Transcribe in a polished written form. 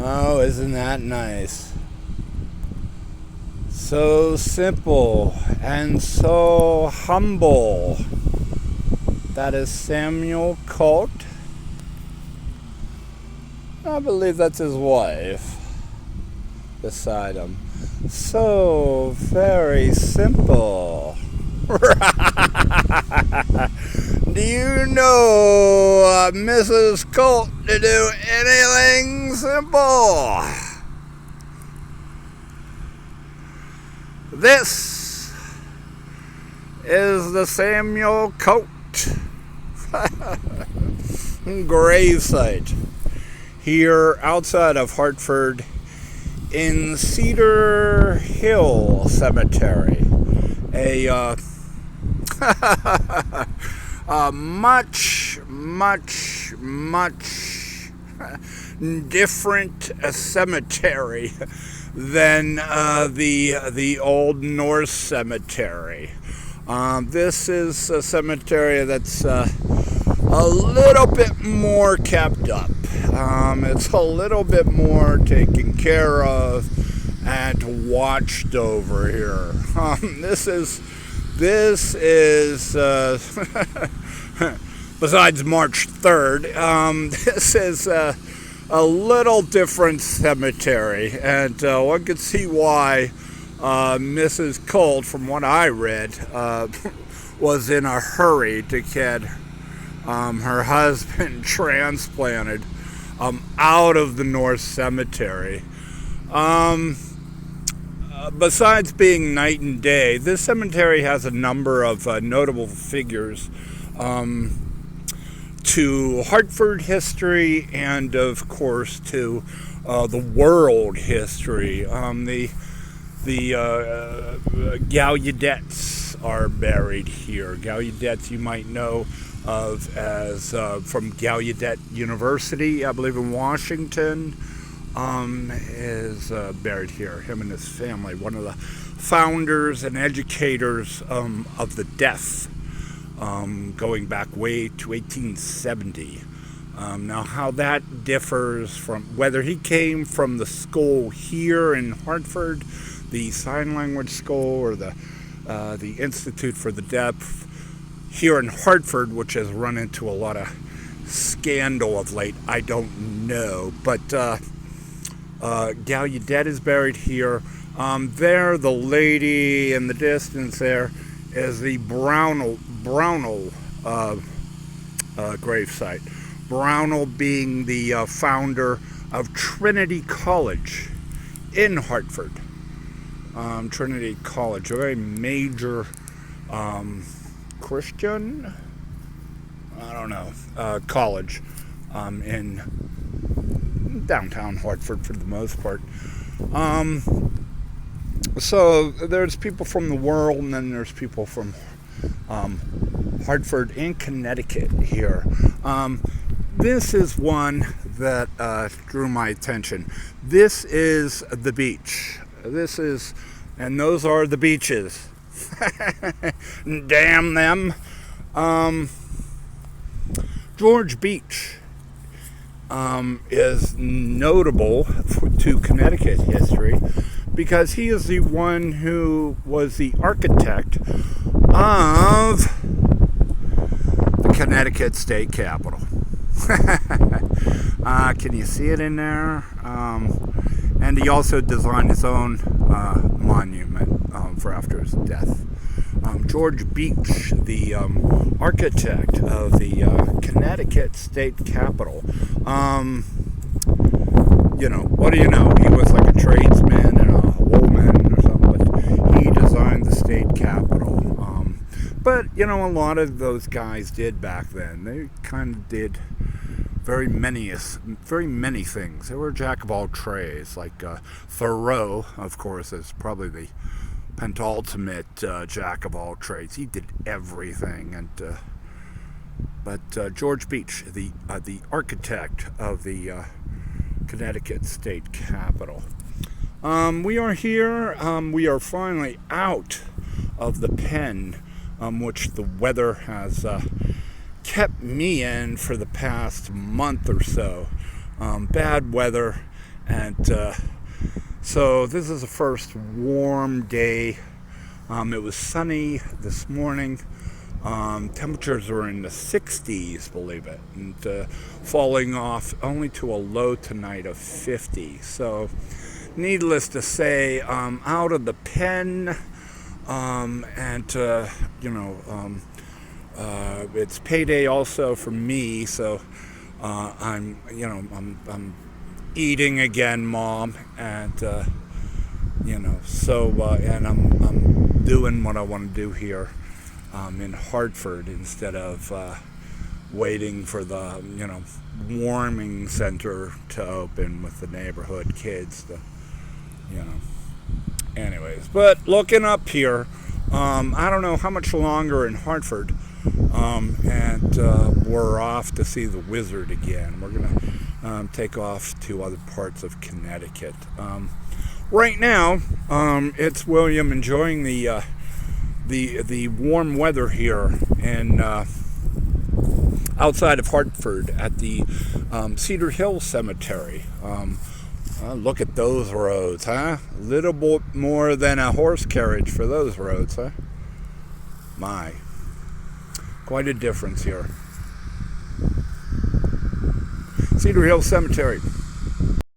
Oh, isn't that nice? So simple and so humble. That is Samuel Colt. I believe that's his wife beside him. So very simple. Do you know Mrs. Colt to do anything simple? This is the Samuel Colt gravesite here outside of Hartford in Cedar Hill Cemetary. A much different cemetery than the Old Norse Cemetery. This is a cemetery that's a little bit more kept up. It's a little bit more taken care of and watched over here. This is besides March 3rd, this is a little different cemetery, and one could see why Mrs. Colt, from what I read, was in a hurry to get her husband transplanted out of the North Cemetery. Besides being night and day, this cemetery has a number of notable figures to Hartford history and, of course, to the world history. The Gallaudets are buried here. Gallaudets you might know of as from Gallaudet University, I believe in Washington, is buried here. Him and his family, one of the founders and educators of the deaf, going back way to 1870. Now, how that differs from whether he came from the school here in Hartford, the sign language school, or the Institute for the Deaf here in Hartford, which has run into a lot of scandal of late, I don't know. But Gallaudet is buried here. There, the lady in the distance there is the Brownell gravesite. Brownell being the founder of Trinity College in Hartford. Trinity College, a very major Christian, college in downtown Hartford for the most part. So there's people from the world, and then there's people from Hartford and Connecticut here. This is one that drew my attention. This is the beach. And those are the beaches. Damn them. George Beach is notable to Connecticut history because he is the one who was the architect of the Connecticut State Capitol. Can you see it in there? And he also designed his own monument for after his death. George Beach, the architect of the Connecticut State Capitol. What do you know? He was like a tradesman and a woolman or something, but he designed the state capitol. But a lot of those guys did back then. They kind of did very many things. They were a jack of all trades. Like Thoreau, of course, is probably the penultimate jack of all trades. He did everything. But George Beach, the architect of the Connecticut State Capitol. We are here. We are finally out of the pen, which the weather has kept me in for the past month or so. Bad weather And so this is the first warm day. It was sunny this morning. Temperatures were in the 60s, believe it, and falling off only to a low tonight of 50. So, needless to say, out of the pen, and it's payday also for me. So, I'm eating again, Mom, and and I'm doing what I want to do here. In Hartford instead of waiting for the warming center to open with the neighborhood kids anyways. But looking up here, I don't know how much longer in Hartford, and we're off to see the Wizard again. We're gonna take off to other parts of Connecticut. Right now, it's William enjoying the warm weather here in outside of Hartford at the Cedar Hill Cemetary. Look at those roads, huh? A little bit more than a horse carriage for those roads, huh? My, quite a difference here. Cedar Hill Cemetery.